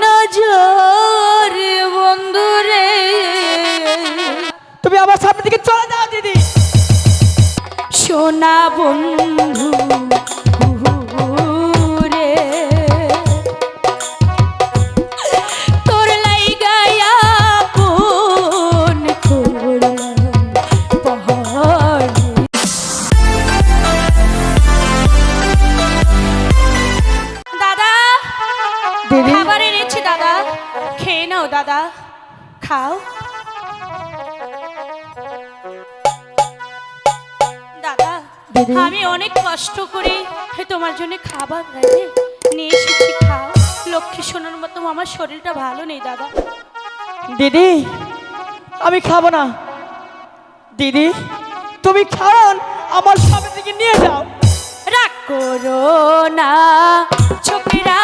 নজর বন্ধুরে। তুমি আমার সামনে থেকে চলে যাও দিদি। সোনা বন্ধু রে, তোর লাইগায়া কোন করলাম পাহাড়। দাদা দিদি খাবার এনেছি দাদা, খেয়ে নাও দাদা, খাও। দাদা দিদি। আমি অনেক কষ্ট করে তোমার জন্য খাবার রেখে নিয়ে এসেছি, খাও। লক্ষ্মী সোনার মতো আমার শরীরটা ভালো নেই দাদা। দিদি আমি খাবো না। দিদি তুমি খাওন, আমার সামনে থেকে নিয়ে যাও। রাগ করো না ছোকরা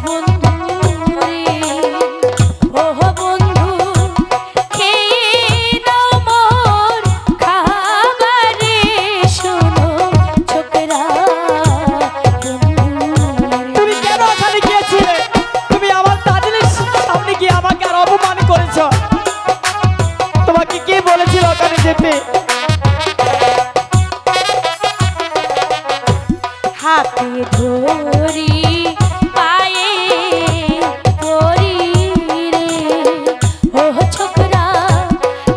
বন্ধু রে, ও বন্ধু খেয়ে নাও মোর খাবারে। শোনো ছোকরা তুমি কেন ওখানে গিয়েছিলে? তুমি আমার দাদির সামনে গিয়ে আমাকে আর অপমান করেছো। তোমাকে কে বলেছিল ওখানে যেতে? হাতে ধরি পায়ে পরি রে, ও ছোকরা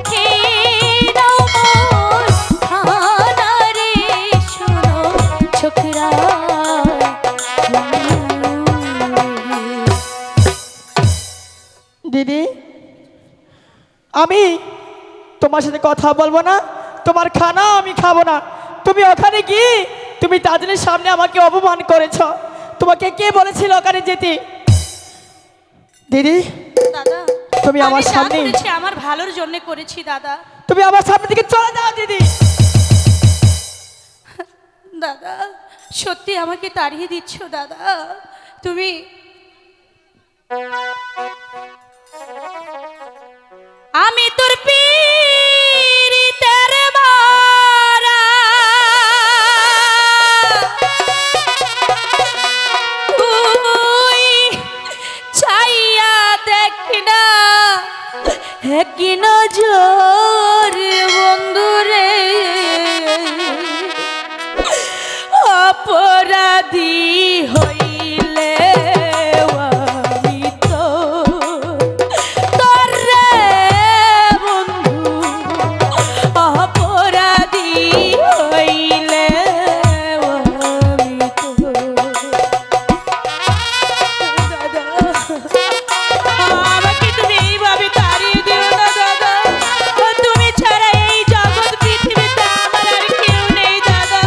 খেয়ে নাও মোর খানা রে। শোনো ছোকরা দিদি আমি তোমার সাথে কথা বলবো না, তোমার খানা আমি খাবো না। তুমি ওখানে গিয়ে তুমি দাদির সামনে আমাকে অপমান করেছো। তোমাকে কে বলেছিল ওখানে যেতে? দিদি দাদা তুমি আমার আমি যা সামনে করেছি আমার ভালোর জন্য করেছি দাদা। তুমি আমার সামনে থেকে চলে যাও দিদি। দাদা সত্যি আমাকে তাড়িয়ে দিচ্ছ দাদা তুমি? আমি তোর পীড়িতের মারা, তুই চাইয়া দেখ না কি নজর বন্ধুরে। অপরাধী হইলে আমি তো তোর রে বন্ধু, অপরাধী হইলে আমি তো। দাদা আমাকে তুমি এইভাবে তাড়িয়ে দিও না দাদা, তুমি ছাড়া এই জগৎ পৃথিবীতে আমার আর কেউ নেই দাদা।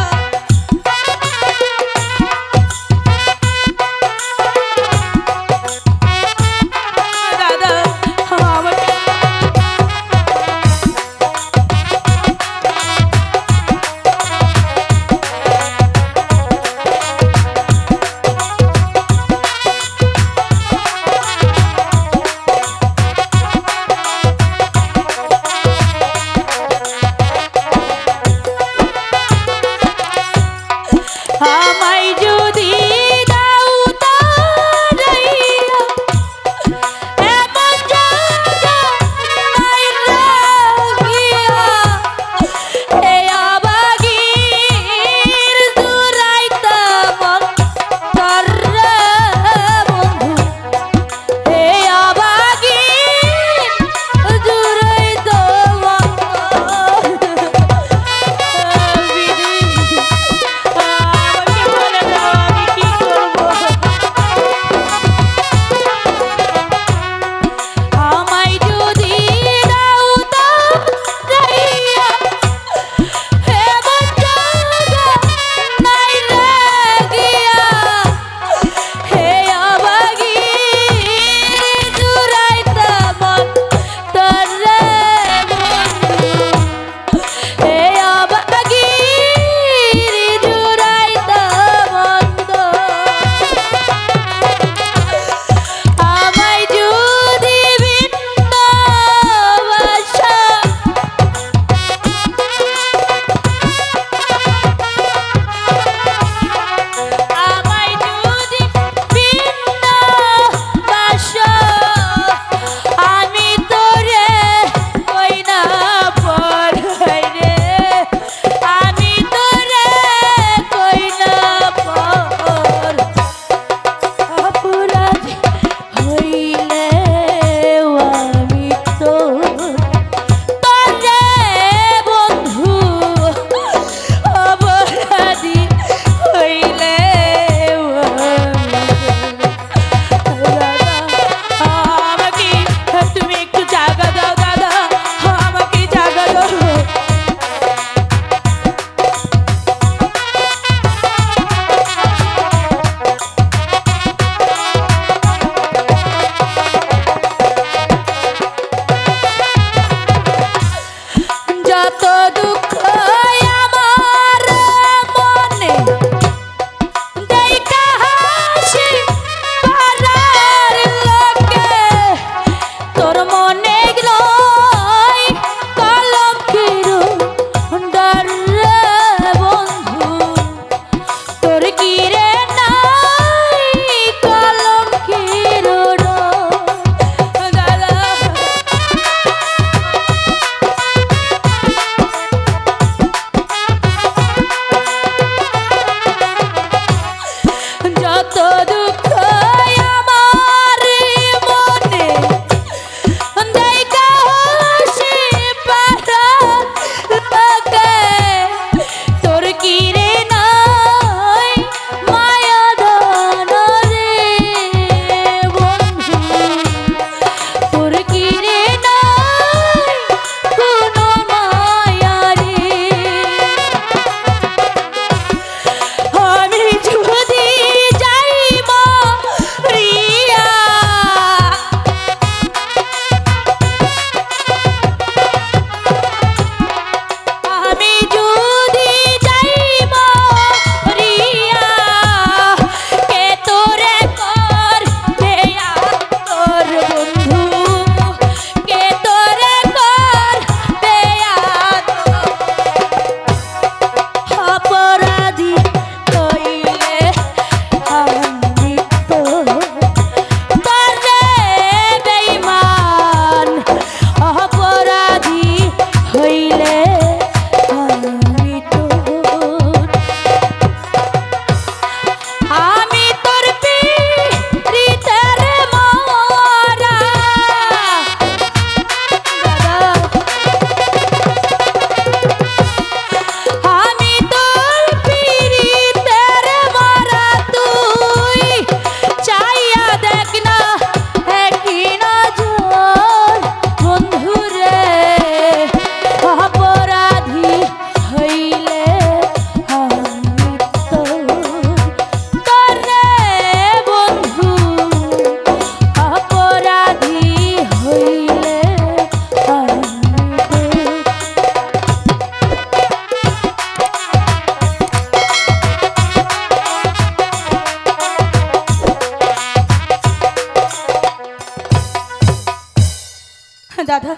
দাদা,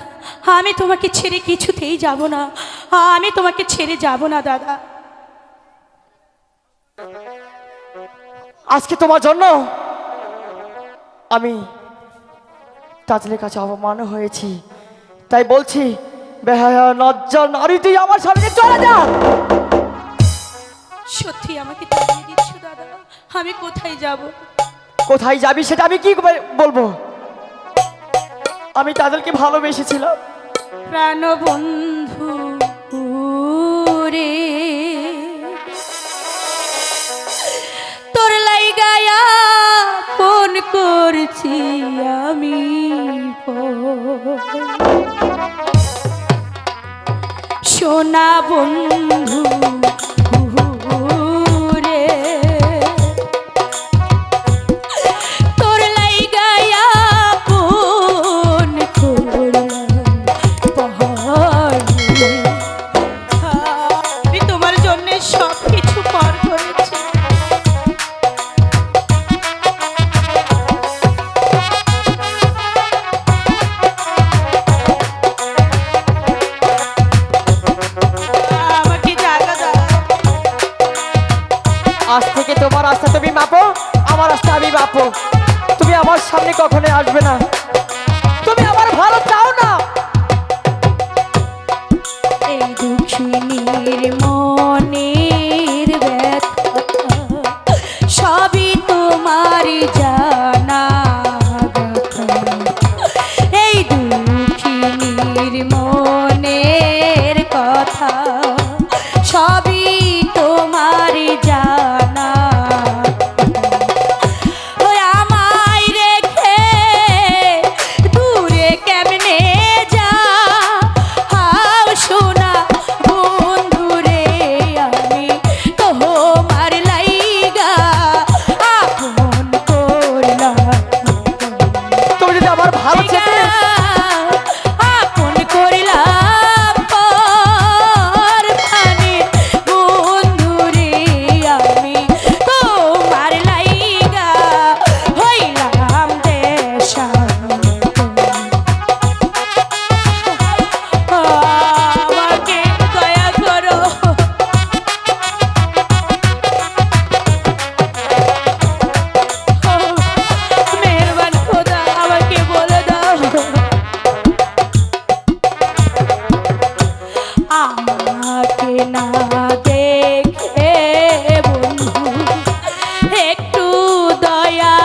আমি তোমাকে ছেড়ে কিছুতেই যাব না, আমি তোমাকে ছেড়ে যাব না দাদা। আজকে তোমার জন্য আমি তাজলের কাছে অপমান হয়েছি, তাই বলছি বেহায়া লজ্জা নারী, তুই আমার সামনে চলে যা। সত্যি আমাকে তাড়িয়ে দিচ্ছ দাদা, আমি কোথায় যাব? কোথায় যাবি সেটা আমি কি করে বলবো? আমি তাদেরকে ভালোবেসেছিলাম। প্রাণবন্ধু রে, তোর লাইগায়া ফোন করছি আমি, সোনা বন্ধু রে, তোর লাইগায়া ফোন করলাম, আমি তোমার জন্য সব কিছু পার করেছি। আমাকে জায়গা দাও। আজ থেকে তোমার রাস্তা তুমি মাপো, আমার রাস্তা আমি মাপো। তুমি আমার সামনে কখনোই আসবে না, তুমি আমার ভালো চাও না। এই দুঃখিনীর মনের ব্যথা সবই তোমার জানা কথা, এই দুঃখিনীর মনের কথা সবই তোমার জানা। ওই আমায় রেখে দূরে কেমনে যা হাও সোনা বন্ধু রে, আমি তোমার লাইগা আপন করলাম, তুমি যদি আমার ভালো চেতে আপন করলাম পর প্রাণের বন্ধু রে, আমি তোমার লাইগা হইলাম দেশান্তর। আমাকে দয়া করো, মেহেরবান খোদা, আমাকে বলে দাও আমাকে না দেখে বন্ধু একটু দয়া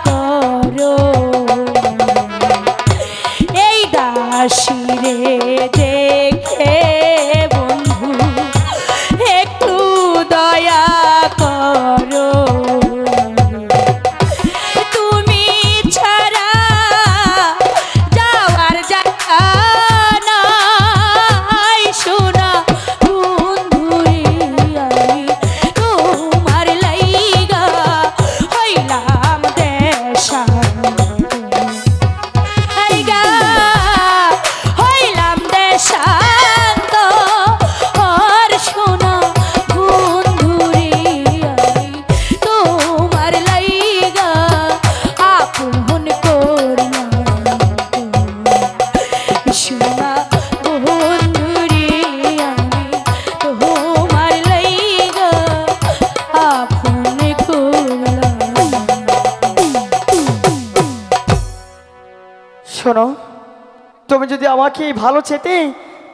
করো, এই দাসিরে দেখে বন্ধু একটু দয়া করো, তুমি ছাড়া যাওয়ার জায়গা নাই সোনা বন্ধু রে, আমি তোমার লাইগা হইলাম দেশান্তর, লাইগা হইলাম দেশান্তর সোনা বন্ধু রে, আমি তোমার লাইগা আপন করলাম, সোনা বন্ধু রে, আমি তোমার লাইগা আপন করলাম। শোনো, তুমি যদি আমাকে ভালো চেতে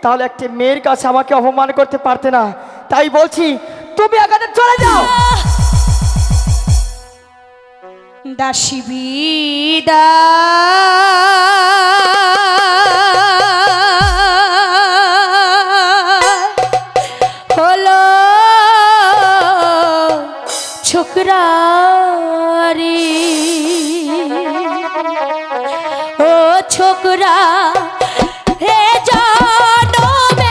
তাহলে একটি মেয়ের কাছে আমাকে অপমান করতে পারতে না, তাই বলছি তুমি এখানে চলে যাও। দাসী বিদায় হলো ছোকরা রে, ও ছোকরা হে জনমের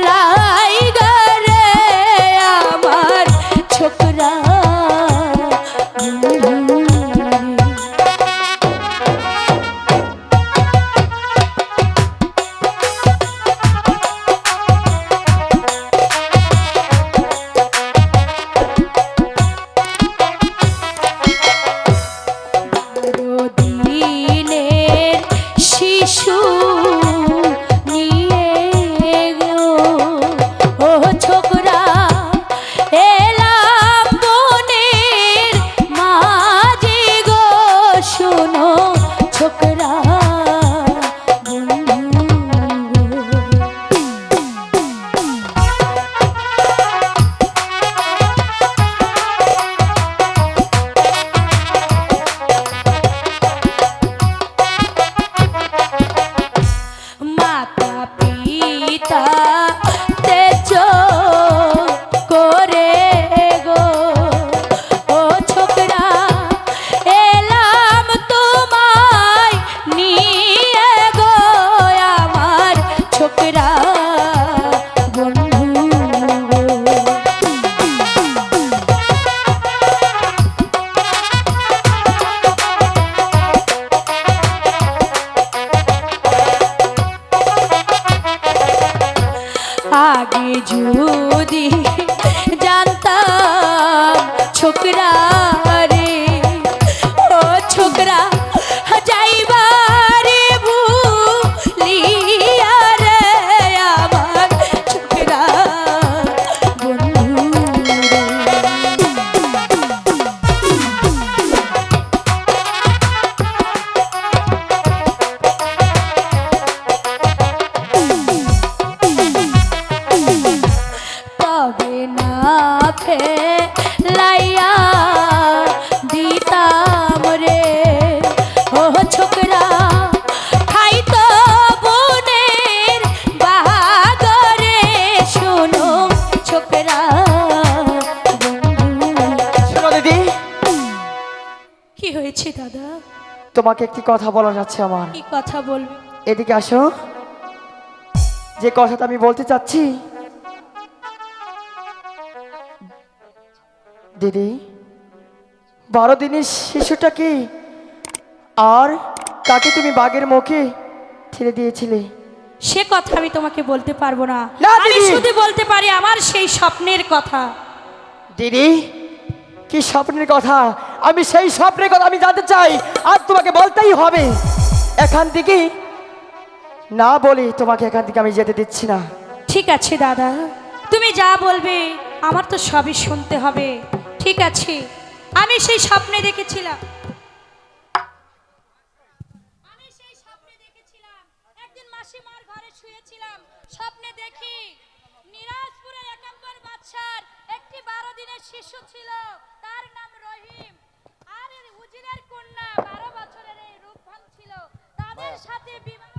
লাইগা রে, আমার ছোকরা দিনের শিশু যদি জানতাম ছোকরা রে, ও ছোকরা যাইবারে ভুলিয়া রে আমার ছোকরা বন্ধু রে। তবে না ফেলাইয়া দিতাম রে, ও ছোকরা খাইতো বোনের বাহাগরে, শোনো ছোকরা বন্ধু। শোনো দিদি, কি হয়েছে দাদা? তোমাকে একটি কথা বলা যাচ্ছে আমার। কি কথা বলবে? এদিকে আসো। যে কথাটা আমি বলতে চাচ্ছি, দিদি 12 দিনের শিশুটা কি আর কাকে তুমি বাঘের মুখে ঠেলে দিয়েছিলে? সে কথা আমি তোমাকে বলতে পারবো না। না, আমি দিদি। শুধু বলতে পারি আমার সেই স্বপ্নের কথা। দিদি, কি স্বপ্নের কথা? আমি সেই স্বপ্নের কথা আমি জানতে চাই, আর তোমাকে বলতেই হবে। এখান থেকে না বলি তোমাকে এখান থেকে আমি যেতে দিচ্ছি না। ঠিক আছে দাদা, তুমি যা বলবে আমার তো সবই শুনতে হবে। ঠিক আছে, আমি সেই স্বপ্নে দেখেছিলাম, একদিন মাসিমার ঘরে শুয়েছিলাম। স্বপ্নে দেখি নিরাজপুরে একাম্বর বাদশার একটি 12 দিনের শিশু ছিল, তার নাম রহিম। আর এর উজিরের কন্যা 12 বছরের এই রূপবান ছিল। তাদের সাথে বিবাহ